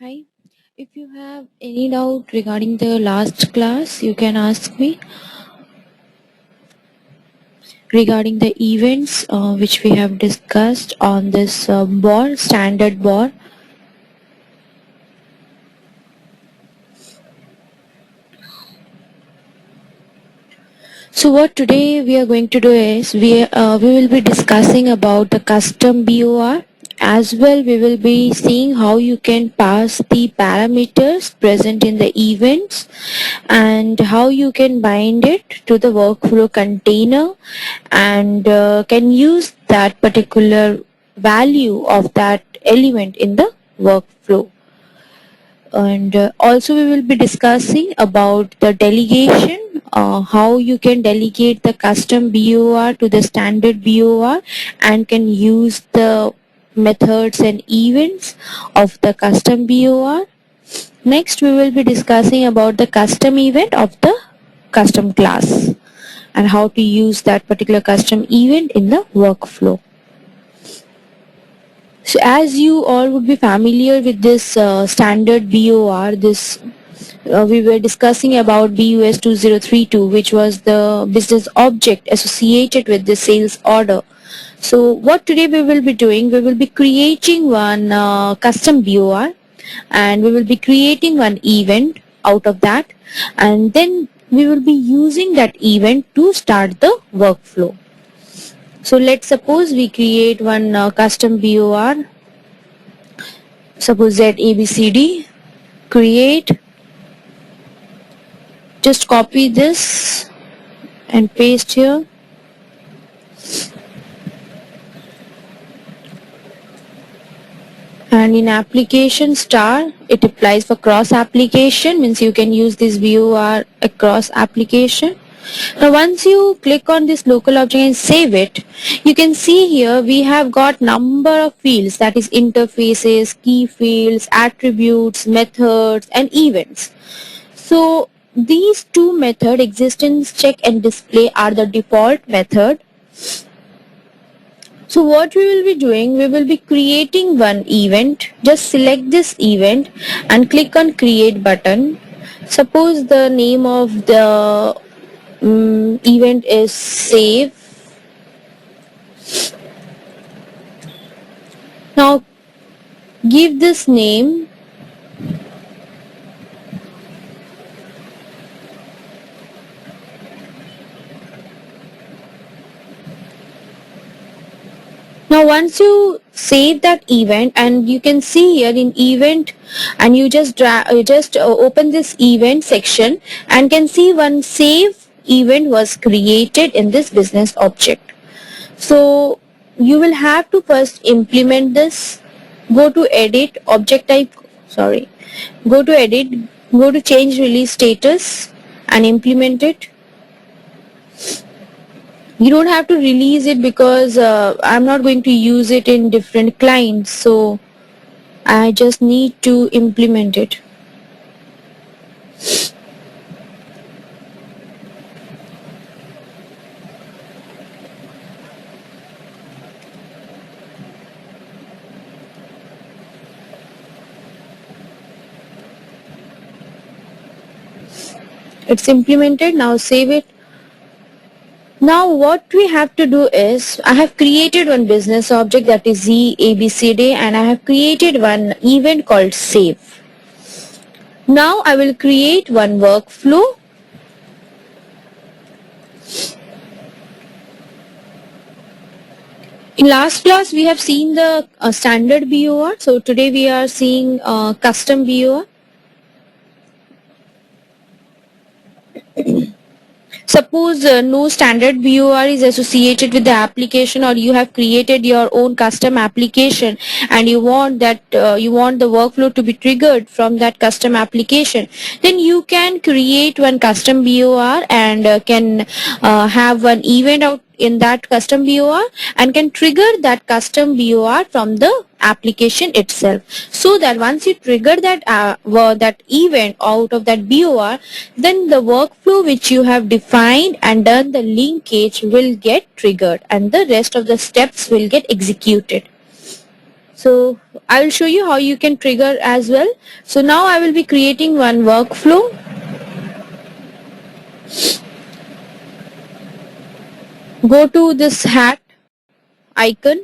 Hi. If you have any doubt regarding the last class, you can ask me regarding the events which we have discussed on this board, standard board. So what today we are going to do is we will be discussing about the custom BOR. As well, we will be seeing how you can pass the parameters present in the events and how you can bind it to the workflow container and can use that particular value of that element in the workflow. And also we will be discussing about the delegation, how you can delegate the custom BOR to the standard BOR and can use the methods and events of the custom BOR. Next we will be discussing about the custom event of the custom class and how to use that particular custom event in the workflow. So as you all would be familiar with this standard BOR, we were discussing about BUS 2032, which was the business object associated with the sales order. So what today we will be doing, we will be creating one custom BOR and we will be creating one event out of that, and then we will be using that event to start the workflow. So let's suppose we create one custom BOR, suppose that ABCD, create, just copy this and paste here. And in application star, it applies for cross application, means you can use this BOR across application. Now once you click on this local object and save it, you can see here we have got number of fields, that is interfaces, key fields, attributes, methods and events. So these two methods, existence check and display, are the default method. So what we will be doing, we will be creating one event. Just select this event and click on create button. Suppose the name of the event is save. Now give this name. Now once you save that event, and you can see here in event, and you just open this event section and can see one save event was created in this business object. So you will have to first implement this. Go to edit, object type, go to edit, go to change release status and implement it. You don't have to release it because I'm not going to use it in different clients, so I just need to implement it. It's implemented. Now save it. Now what we have to do is, I have created one business object, that is ZABCD, and I have created one event called save. Now I will create one workflow. In last class we have seen the standard BOR, so today we are seeing custom BOR. Suppose no standard BOR is associated with the application, or you have created your own custom application and you want that you want the workflow to be triggered from that custom application, then you can create one custom BOR and can have one event out in that custom BOR and can trigger that custom BOR from the application itself, so that once you trigger that that event out of that BOR, then the workflow which you have defined and done the linkage will get triggered and the rest of the steps will get executed. So I will show you how you can trigger as well. So now I will be creating one workflow. Go to this hat icon.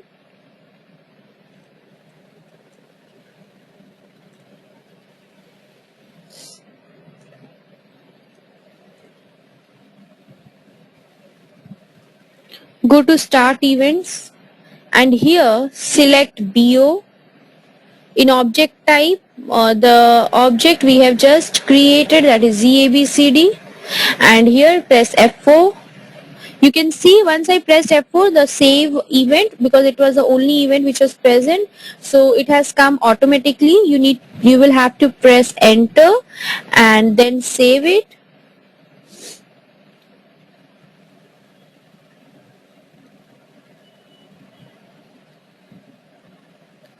Go to start events and here select BO. In object type, the object we have just created, that is ZABCD, and here press F4. You can see once I pressed F4, the save event, because it was the only event which was present, so it has come automatically. You will have to press enter and then save it.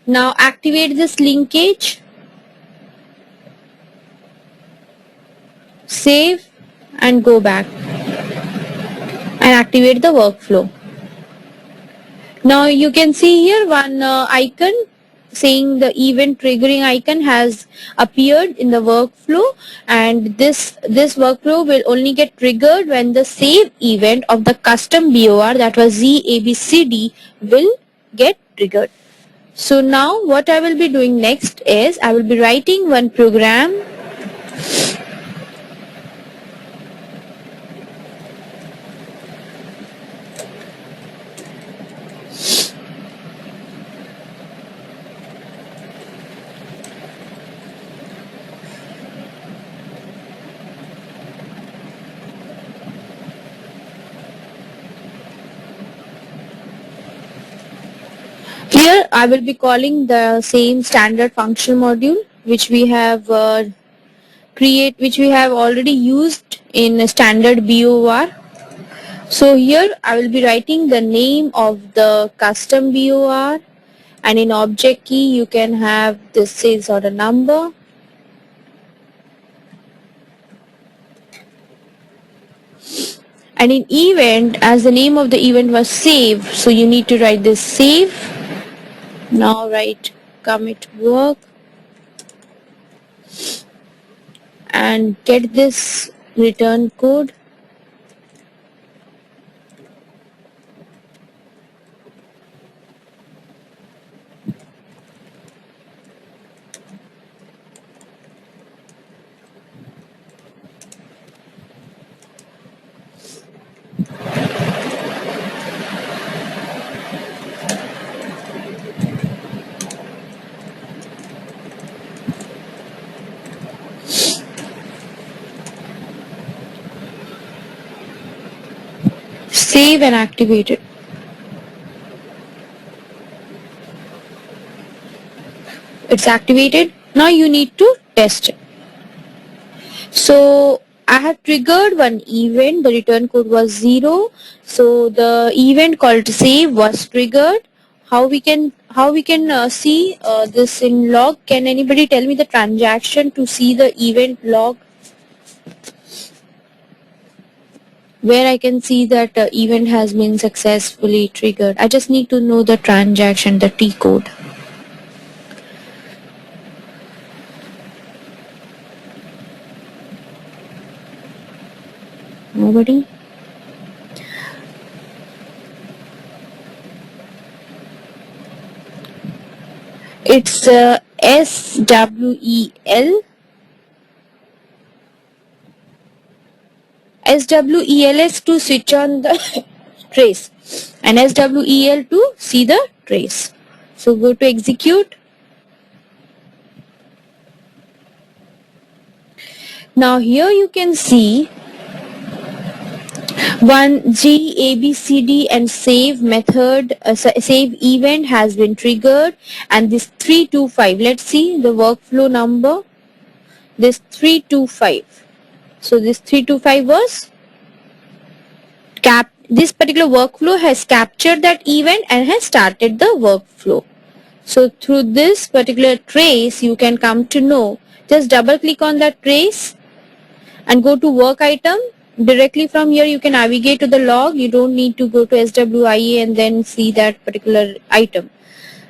Now activate this linkage, save and go back and activate the workflow. Now you can see here one icon saying the event triggering icon has appeared in the workflow, and this workflow will only get triggered when the save event of the custom BOR, that was ZABCD, will get triggered. So now what I will be doing next is I will be writing one program. Here I will be calling the same standard function module which we have which we have already used in a standard BOR. So here I will be writing the name of the custom BOR, and in object key you can have this sales order number. And in event, as the name of the event was save, so you need to write this save. Now write commit work and get this return code. Save and activate it. It's activated. Now you need to test it. So I have triggered one event. The return code was 0. So the event called save was triggered. How we can see this in log? Can anybody tell me the transaction to see the event log, where I can see that event has been successfully triggered? I just need to know the transaction, the T code. Nobody? It's SWEL. SWEL is to switch on the trace, and SWEL to see the trace. So go to execute. Now here you can see one GABCD and save method, save event has been triggered, and this 325, let's see the workflow number, this 325. So this 325 was this particular workflow has captured that event and has started the workflow. So through this particular trace you can come to know. Just double click on that trace and go to work item. Directly from here you can navigate to the log. You don't need to go to SWIA and then see that particular item.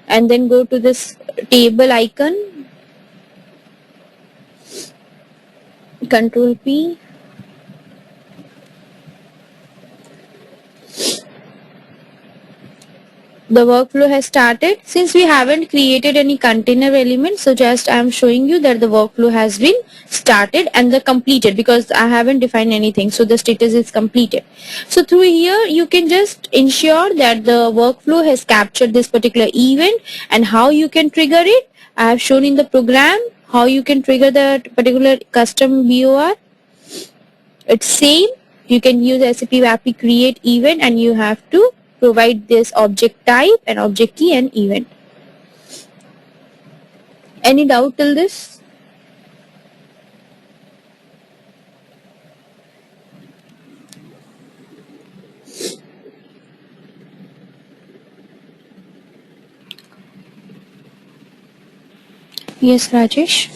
and then go to this table icon, Control P. The workflow has started. Since we haven't created any container element, so just I am showing you that the workflow has been started and the completed, because I haven't defined anything, so the status is completed. So through here you can just ensure that the workflow has captured this particular event, and how you can trigger it I have shown in the program. How you can trigger that particular custom BOR, it's same. You can use SAP API create event, and you have to provide this object type and object key and event. Any doubt till this? Yes, Rajesh.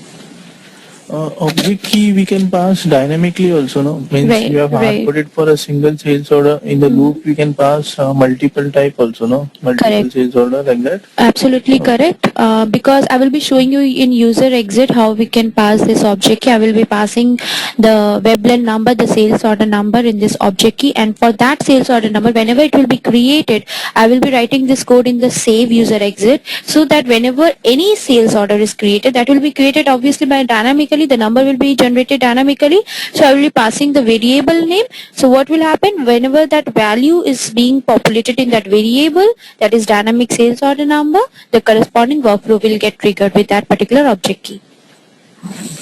Object key we can pass dynamically also, no? Means Right, you have hard right. coded for a single sales order. In the loop we can pass multiple type also, no? Multiple Correct. sales order like that. Absolutely Okay. correct. Because I will be showing you in user exit how we can pass this object key. I will be passing the weblen number, the sales order number in this object key, and for that sales order number, whenever it will be created, I will be writing this code in the save user exit, so that whenever any sales order is created, that will be created obviously by dynamically, the number will be generated dynamically. So I will be passing the variable name. So what will happen whenever that value is being populated in that variable, that is dynamic sales order number, the corresponding workflow will get triggered with that particular object key.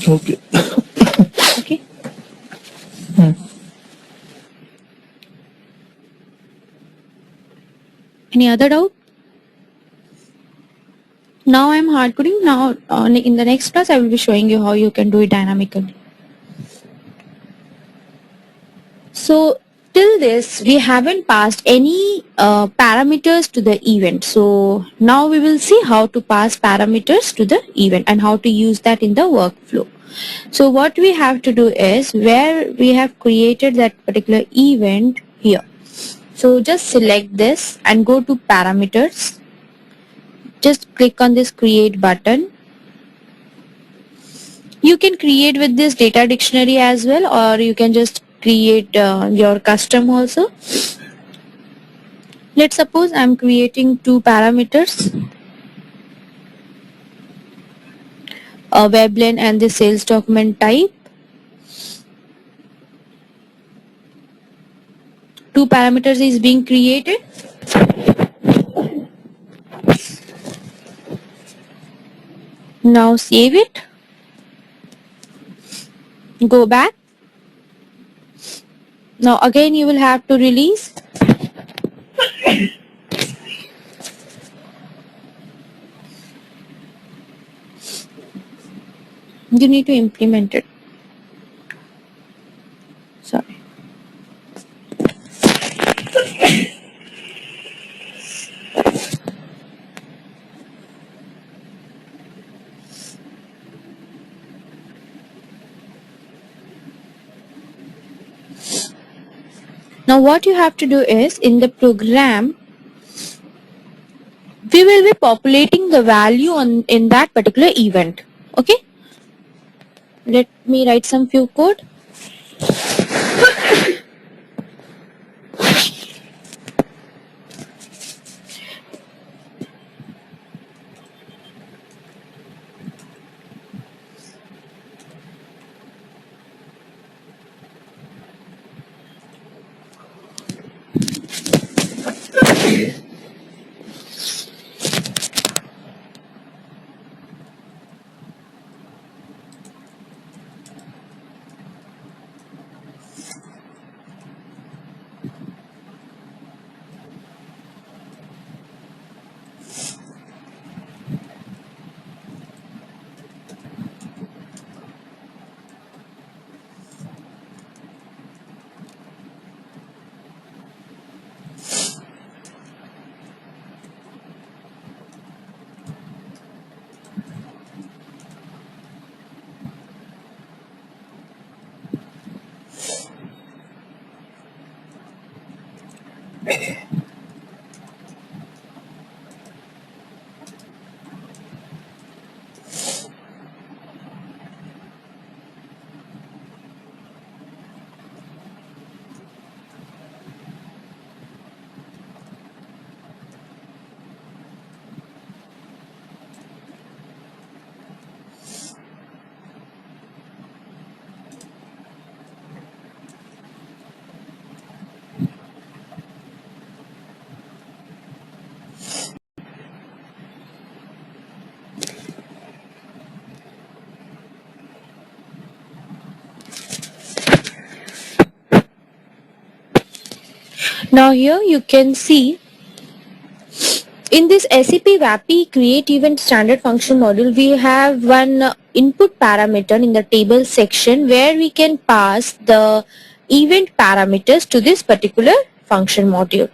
Okay. Okay. Hmm. Any other doubt? Now I am hard coding. Now in the next class I will be showing you how you can do it dynamically. So till this we haven't passed any parameters to the event. So now we will see how to pass parameters to the event and how to use that in the workflow. So what we have to do is, where we have created that particular event here. So just select this and go to parameters. Just click on this create button. You can create with this data dictionary as well, or you can just create your custom also. Let's suppose I'm creating two parameters, a weblen and the sales document type. Two parameters is being created. Now save it. Go back. Now again you will have to release. You need to implement it. Sorry. Now what you have to do is, in the program we will be populating the value in that particular event. Okay, let me write some few code. Now here you can see in this SAP WAPI create event standard function module, we have one input parameter in the table section where we can pass the event parameters to this particular function module.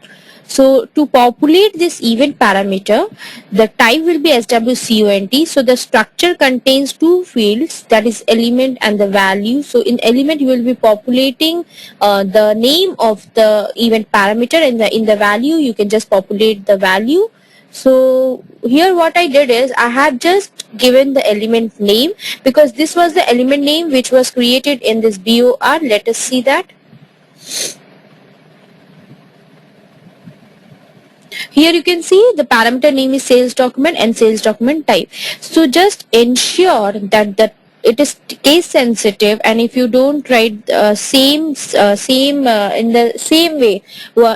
So to populate this event parameter, the type will be SWCONT. So the structure contains two fields, that is element and the value. So in element you will be populating the name of the event parameter, and in the value you can just populate the value. So here what I did is I have just given the element name because this was the element name which was created in this BOR. Let us see that. Here you can see the parameter name is sales document and sales document type. So just ensure that it is case sensitive, and if you don't write same in the same way,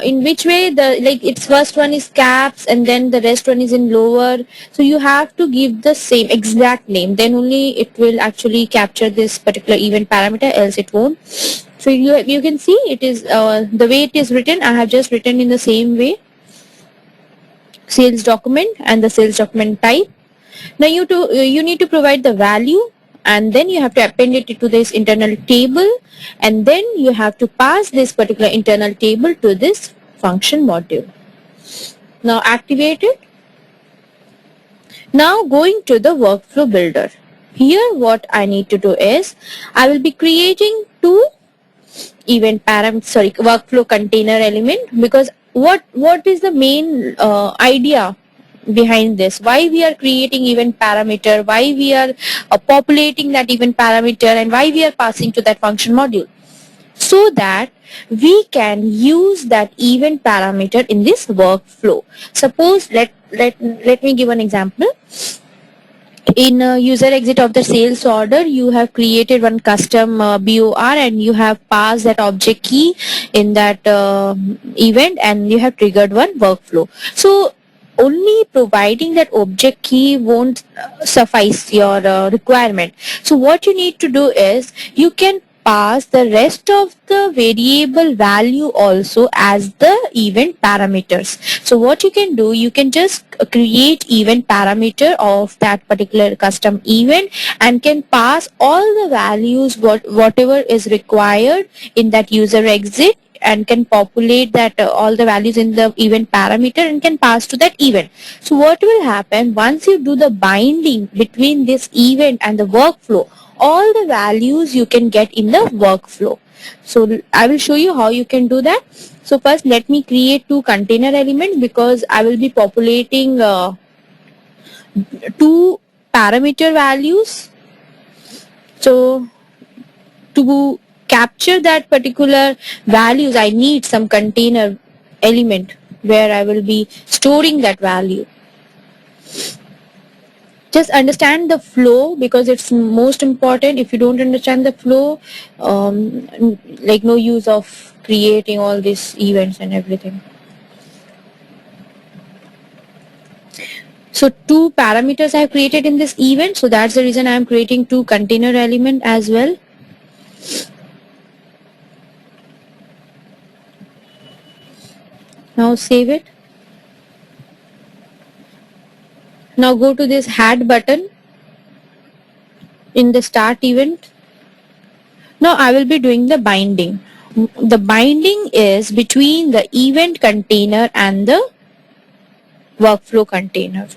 in which way the like its first one is caps and then the rest one is in lower, so you have to give the same exact name, then only it will actually capture this particular event parameter, else it won't. So you can see it is the way it is written. I have just written in the same way, sales document and the sales document type. Now you need to provide the value, and then you have to append it to this internal table, and then you have to pass this particular internal table to this function module. Now activate it. Now going to the workflow builder. Here what I need to do is I will be creating two workflow container element, because what is the main idea behind this, why we are creating event parameter, why we are populating that event parameter, and why we are passing to that function module, so that we can use that event parameter in this workflow. Suppose let me give an example. In user exit of the sales order, you have created one custom BOR and you have passed that object key in that event, and you have triggered one workflow. So only providing that object key won't suffice your requirement. So what you need to do is you can pass the rest of the variable value also as the event parameters. So what you can do, you can just create event parameter of that particular custom event and can pass all the values whatever is required in that user exit, and can populate that all the values in the event parameter and can pass to that event. So what will happen once you do the binding between this event and the workflow, all the values you can get in the workflow. So I will show you how you can do that. So first let me create two container elements, because I will be populating two parameter values. So to capture that particular values, I need some container element where I will be storing that value. Just understand the flow, because it's most important. If you don't understand the flow, like no use of creating all these events and everything. So two parameters I have created in this event, so that's the reason I am creating two container element as well. Now save it. Now go to this add button in the start event. Now I will be doing the binding. The binding is between the event container and the workflow container.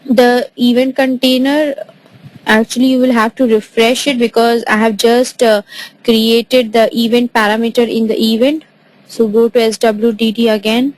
The event container, actually you will have to refresh it, because I have just created the event parameter in the event. So go to SWDD again.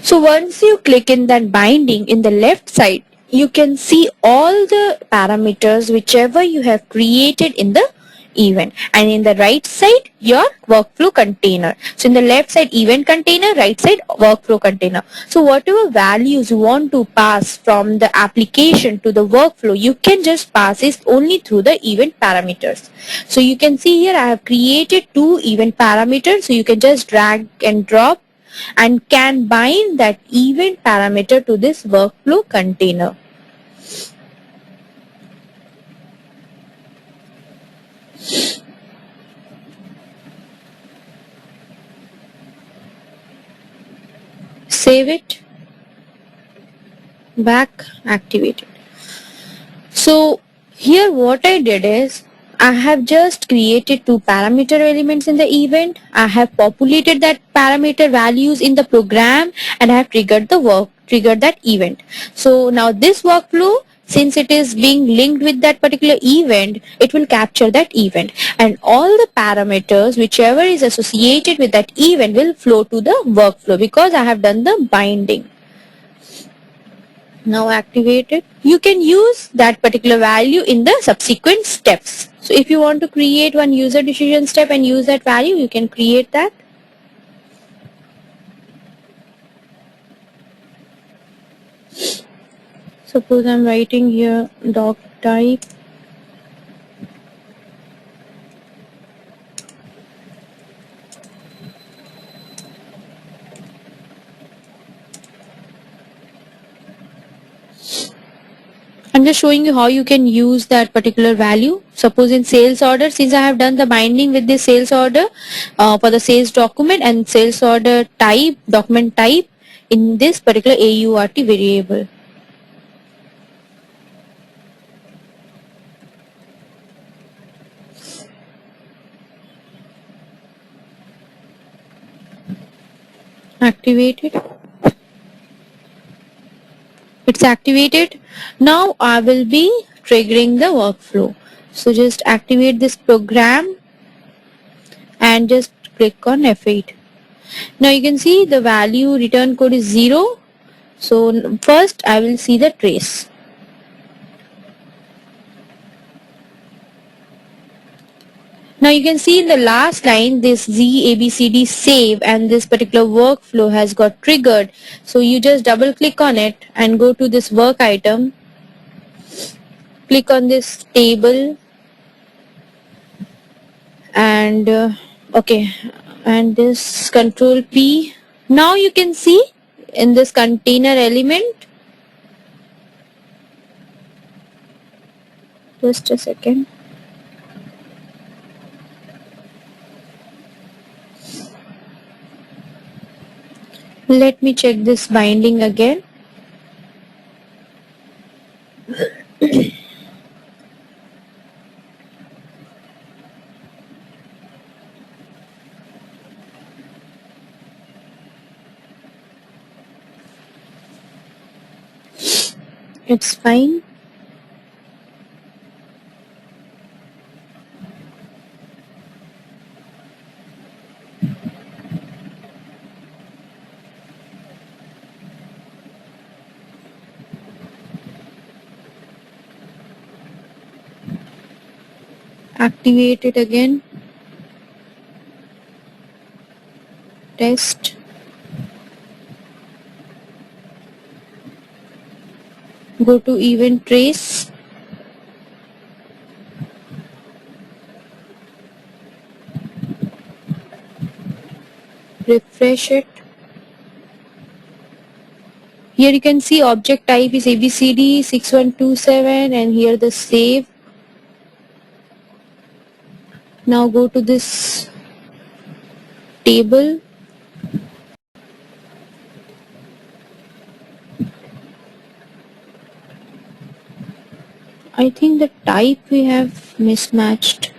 So once you click in that binding, in the left side, you can see all the parameters whichever you have created in the event, and in the right side your workflow container. So in the left side event container, right side workflow container. So whatever values you want to pass from the application to the workflow, you can just pass it only through the event parameters. So you can see here I have created two event parameters, so you can just drag and drop and can bind that event parameter to this workflow container. Save it, back, activate it. So here what I did is I have just created two parameter elements in the event. I have populated that parameter values in the program, and I have triggered that event. So now this workflow, since it is being linked with that particular event, it will capture that event, and all the parameters whichever is associated with that event will flow to the workflow because I have done the binding. Now activate it. You can use that particular value in the subsequent steps. So if you want to create one user decision step and use that value, you can create that. Suppose I'm writing here doc type I'm just showing you how you can use that particular value. Suppose in sales order, since I have done the binding with the sales order for the sales document and sales order type, document type in this particular AURT variable. Activate it. It's activated. Now I will be triggering the workflow. So just activate this program and just click on F8. Now you can see the value return code is 0. So first I will see the trace. Now you can see in the last line this ZABCD save and this particular workflow has got triggered. So you just double click on it and go to this work item. Click on this table and okay, and this control P. Now you can see in this container element, just a second. Let me check this binding again. It's fine. Activate it again. Test. Go to event trace. Refresh it. Here you can see object type is ABCD 6127 and here the save. Now go to this table. I think the type we have mismatched.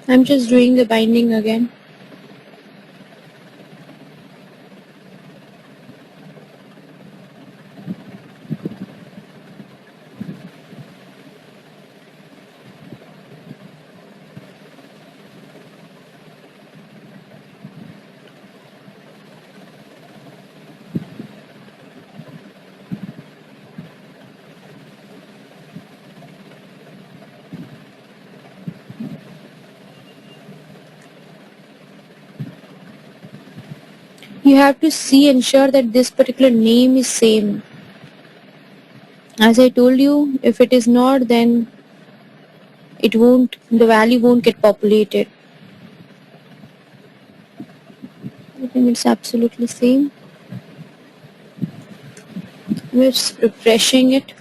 I'm just doing the binding again. You have to ensure that this particular name is same. As I told you, if it is not, then the value won't get populated. I think it's absolutely same. We're just refreshing it.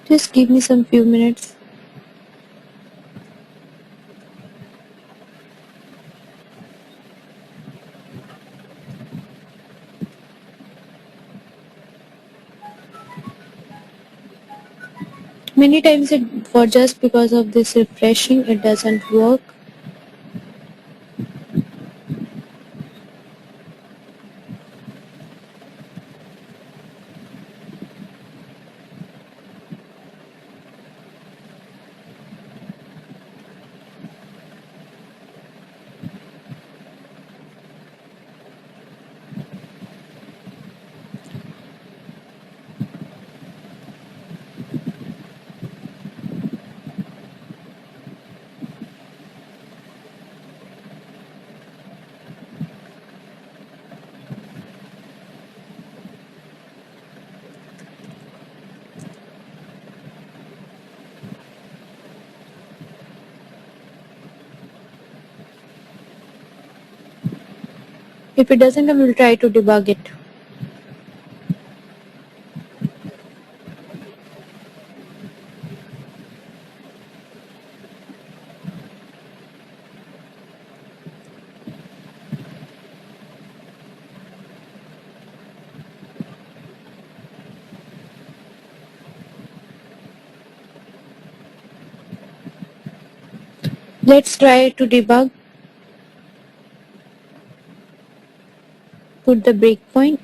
Just give me some few minutes. Many times for just because of this refreshing, it doesn't work. If it doesn't, I will try to debug it. Let's try to debug. Put the breakpoint.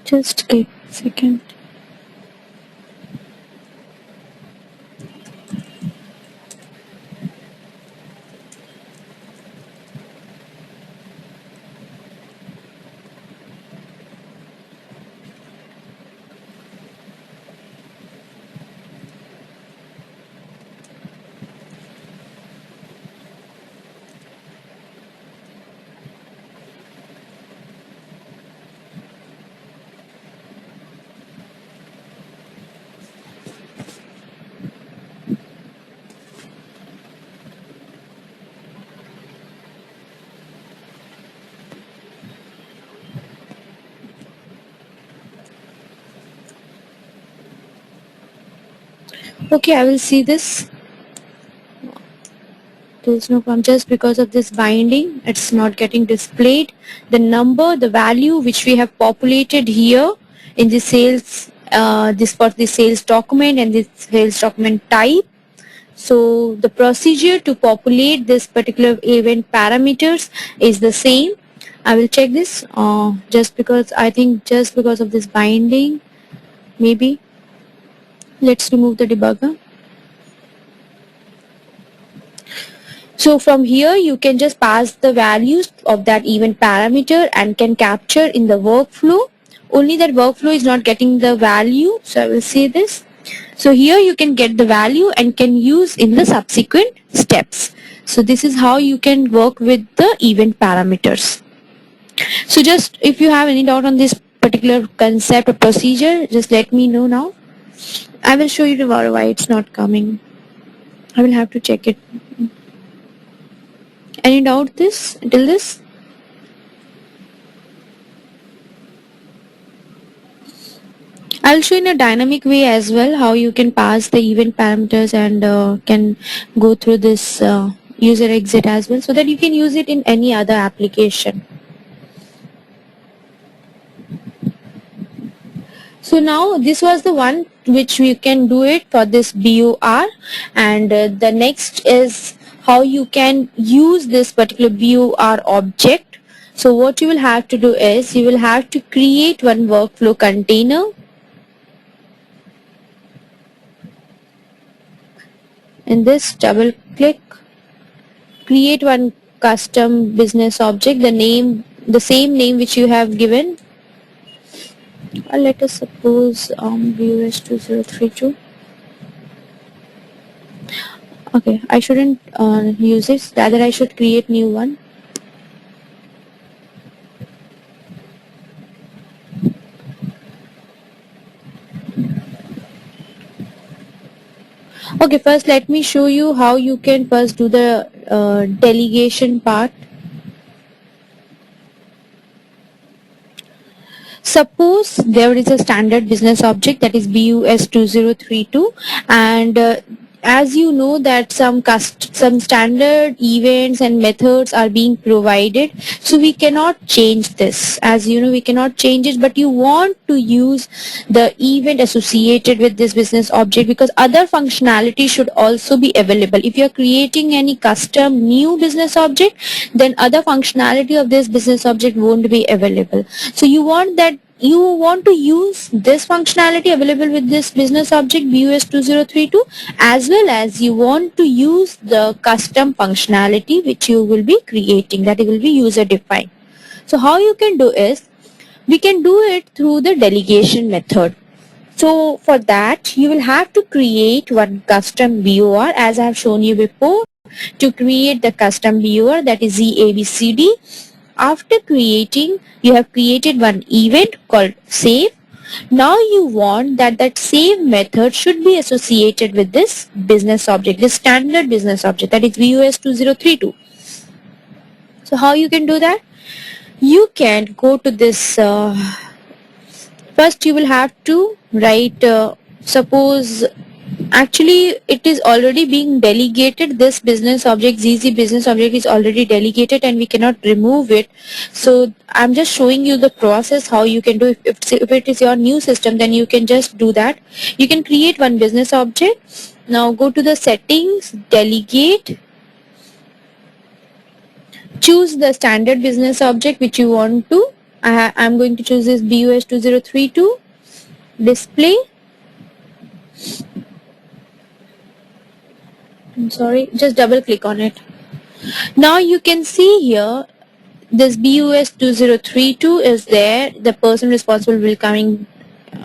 Just give a second. Okay, I will see this. There's no problem. Just because of this binding, it's not getting displayed. The number, the value which we have populated here in the sales, this for the sales document and this sales document type. So the procedure to populate this particular event parameters is the same. I will check this just because I think just because of this binding, maybe. Let's remove the debugger. So from here you can just pass the values of that event parameter and can capture in the workflow. Only that workflow is not getting the value. So I will say this. So here you can get the value and can use in the subsequent steps. So this is how you can work with the event parameters. So just if you have any doubt on this particular concept or procedure, just let me know now. I will show you tomorrow why it's not coming. I will have to check it. Any doubt till this? I'll show in a dynamic way as well how you can pass the event parameters and can go through this user exit as well so that you can use it in any other application. So now this was the one which we can do it for this BOR, and the next is how you can use this particular BOR object. So what you will have to do is you will have to create one workflow container. In this, double click, create one custom business object, the same name which you have given. Let us suppose BOS 2032. Okay, I shouldn't use this, rather I should create new one. Okay, first let me show you how you can first do the delegation part. Suppose there is a standard business object that is BUS 2032, and as you know that some standard events and methods are being provided, so we cannot change this. As you know, we cannot change it, but you want to use the event associated with this business object because other functionality should also be available. If you are creating any custom new business object, then other functionality of this business object won't be available. So you want to use this functionality available with this business object BUS 2032, as well as you want to use the custom functionality which you will be creating, that will be user defined. So how you can do is, we can do it through the delegation method. So for that you will have to create one custom BOR as I have shown you before. To create the custom BOR, that is ZABCD. After creating, you have created one event called save. Now you want that save method should be associated with this business object, this standard business object, that is BUS 2032. So how you can do that? You can go to this, first you will have to write, suppose actually it is already being delegated, this business object, ZZ business object is already delegated and we cannot remove it. So I'm just showing you the process how you can do. If it is your new system, then you can just do that. You can create one business object. Now go to the settings, delegate, choose the standard business object which you want to I'm going to choose this BUS 2032 display. I'm sorry, just double click on it. Now you can see here this BUS 2032 is there. The person responsible will coming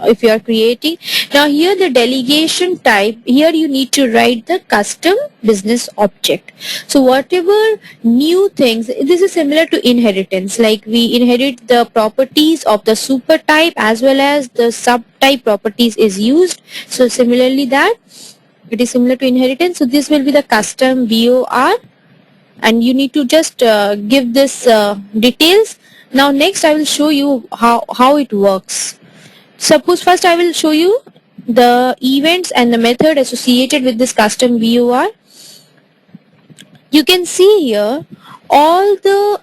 if you are creating. Now here the delegation type, here you need to write the custom business object. So whatever new things, this is similar to inheritance, like we inherit the properties of the super type as well as the subtype properties is used. So similarly that it is similar to inheritance. So this will be the custom BOR and you need to just give this details. Now next I will show you how it works. Suppose first I will show you the events and the method associated with this custom BOR. You can see here all the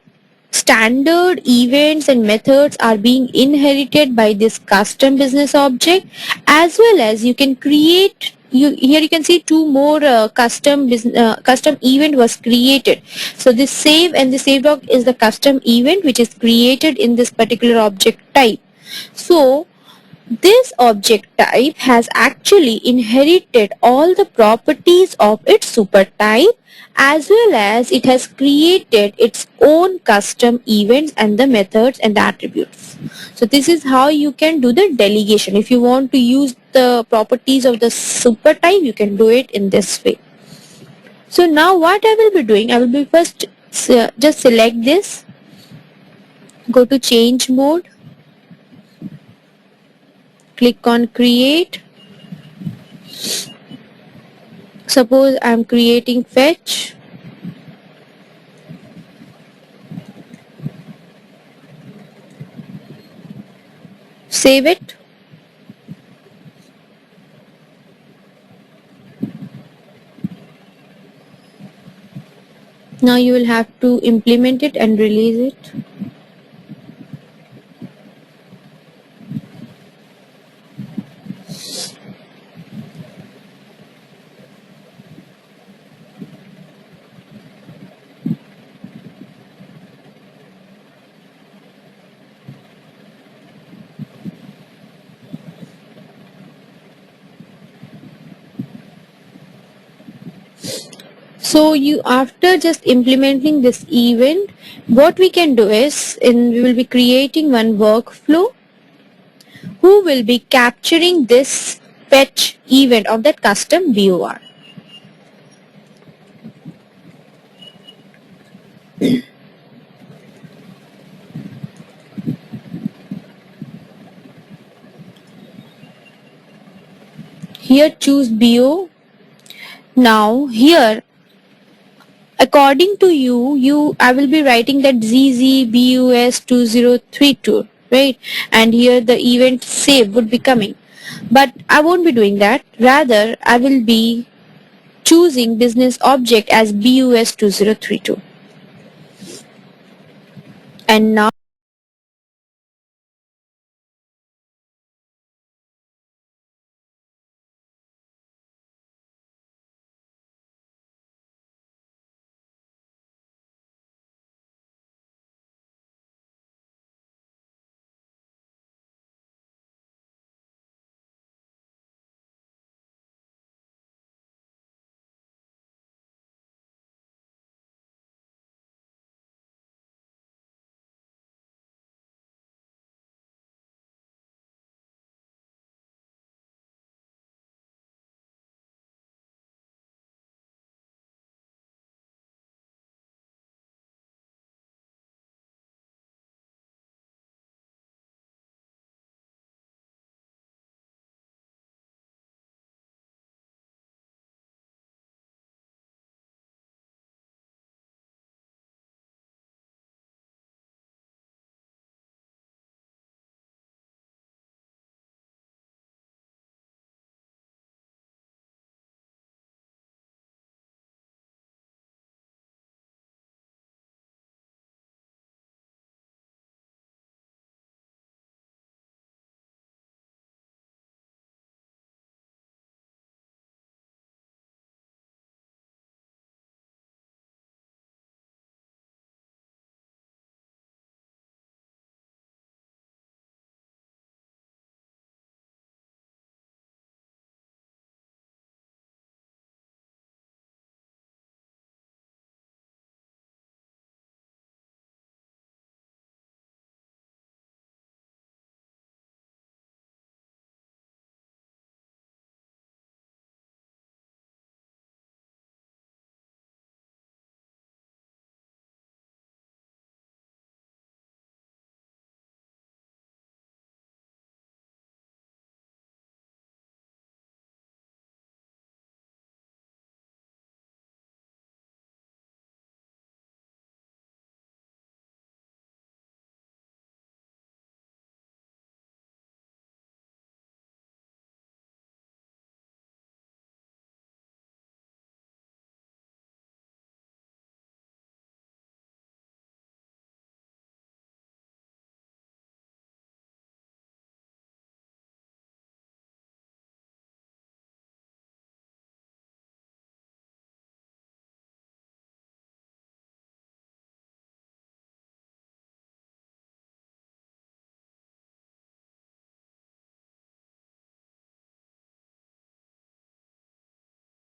standard events and methods are being inherited by this custom business object, as well as you can create here you can see two more custom event was created. So this save and the save dog is the custom event which is created in this particular object type. So this object type has actually inherited all the properties of its super type, as well as it has created its own custom events and the methods and the attributes. So this is how you can do the delegation. If you want to use the properties of the super type, you can do it in this way. So now what I will be doing, I will be first just select this, go to change mode, click on create. Suppose I am creating fetch. Save it. Now you will have to implement it and release it. So you after just implementing this event, what we can do is we will be creating one workflow who will be capturing this fetch event of that custom BOR. Here choose BO. Now here according to you I will be writing that ZZBUS 2032, right? And here the event save would be coming. But I won't be doing that. Rather, I will be choosing business object as BUS 2032. And now